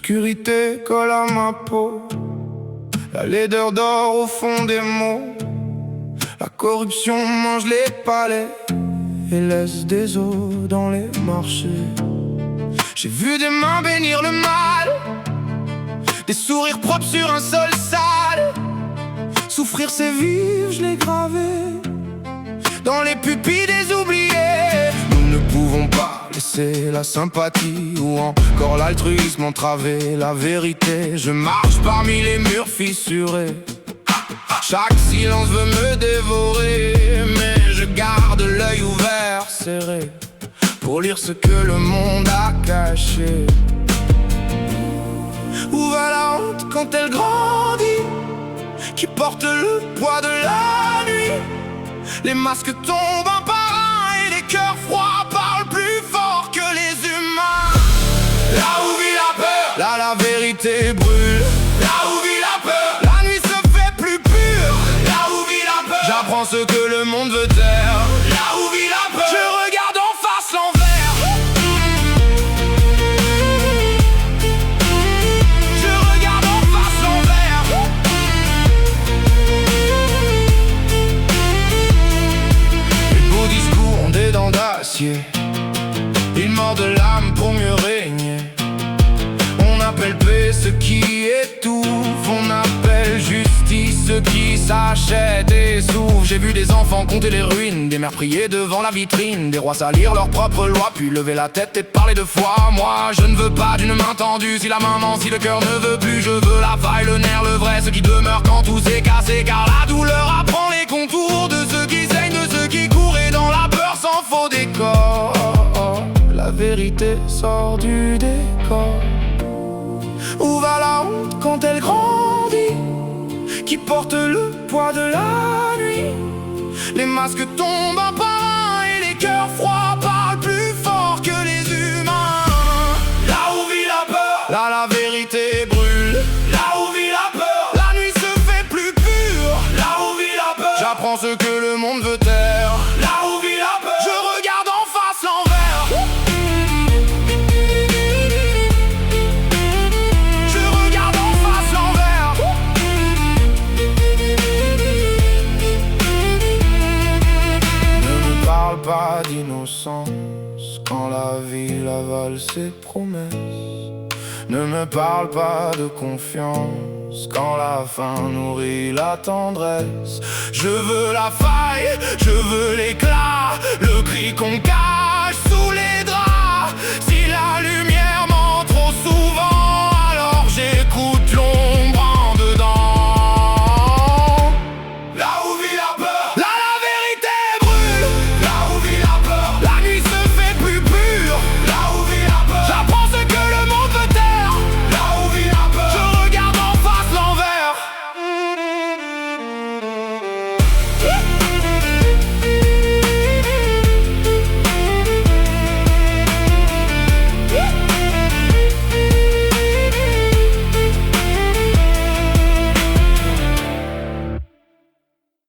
L'obscurité colle à ma peau, la laideur dort au fond des mots. La corruption mange les palais et laisse des os dans les marchés. J'ai vu des mains bénir le mal, des sourires propres sur un sol sale. Souffrir c'est vivre, je l'ai gravé dans les pupilles des oubliés. Nous ne pouvons pas laisser la sympathie ou encore l'altruisme entraver la vérité. Je marche parmi les murs fissurés, chaque silence veut me dévorer, mais je garde l'œil ouvert, serré, pour lire ce que le monde a caché. Où va la honte quand elle grandit, qui porte le poids de la nuit? Les masques tombent un par un et les cœurs froids parlent plus fort que les humains. Là où vit la peur, là la vérité brûle. Là où vit la peur, la nuit se fait plus pure. Là où vit la peur, j'apprends ce que le monde veut taire. Là où vit la peur, je regarde en face l'envers. Je regarde en face l'envers. Les beaux discours ont des dents d'acier, ils mordent l'âme pour mieux régner. On appelle paix ce qui étouffe, on appelle justice ce qui s'achète et s'ouvre. J'ai vu des enfants compter les ruines, des mères prier devant la vitrine, des rois salir leurs propres lois, puis lever la tête et parler de foi. Moi je ne veux pas d'une main tendue, si la main ment, si le cœur ne veut plus. Je veux la faille, le nerf, le vrai, ce qui demeure quand tout s'est cassé. Car la douleur apprend les contours de ceux qui saignent, de ceux qui courent, et dans la peur sans faux décor, la vérité sort du décor. Où va la honte quand elle grandit, qui porte le poids de la nuit? Les masques tombent un par un et les cœurs froids parlent plus fort que les humains. Là où vit la peur, là la vérité brûle. Là où vit la peur, la nuit se fait plus pure. Là où vit la peur, j'apprends ce que le monde veut taire. Là où vit la peur, je regarde en face l'envers. Pas d'innocence quand la ville avale ses promesses. Ne me parle pas de confiance quand la faim nourrit la tendresse. Je veux la faille, je veux l'éclat, le cri qu'on cache sous les draps. Si la lumière ment trop souvent, alors j'écoute l'ombre en dedans. Là où vit la peur, là la vérité brûle. Là où vit la peur, la nuit se fait plus pure. Là où vit la peur, j'apprends ce que le monde veut taire. Là où vit la peur, je regarde en face l'envers.